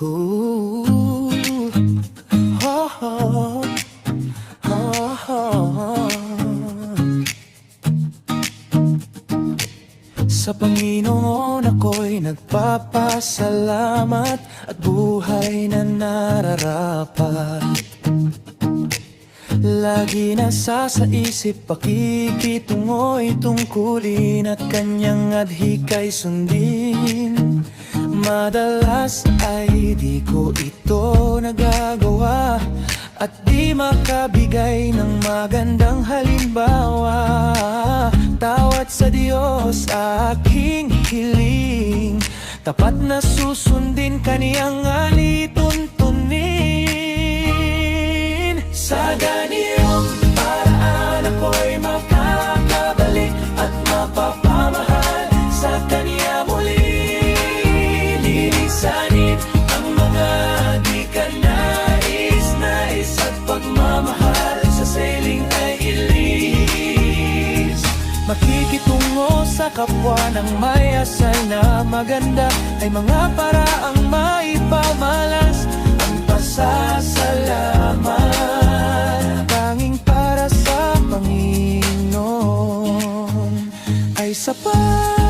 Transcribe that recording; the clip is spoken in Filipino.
Ooh, oh, oh, oh, oh. Sa Panginoon ako'y nagpapasalamat at buhay na nararapat. Lagi nasa sa isip pakikitungo'y tungkulin at kanyang adhika'y sundin. Madalas ay di ko ito nagagawa at di makabigay ng magandang halimbawa. Tawad sa Diyos aking hiling, tapat na susundin kaniyang alituntunin. Sa ganiyong paraan ako'y makakabalik at mapapamahal sa kaniya muli. Lilisanin ang mga di ka nais at pagmamahal sa seling ay ilis. Makikitungo sa kapwa ng may asal na maganda ay mga paraang maipamalas ang pasasalamat. Tanging para sa Panginoon ay sapat.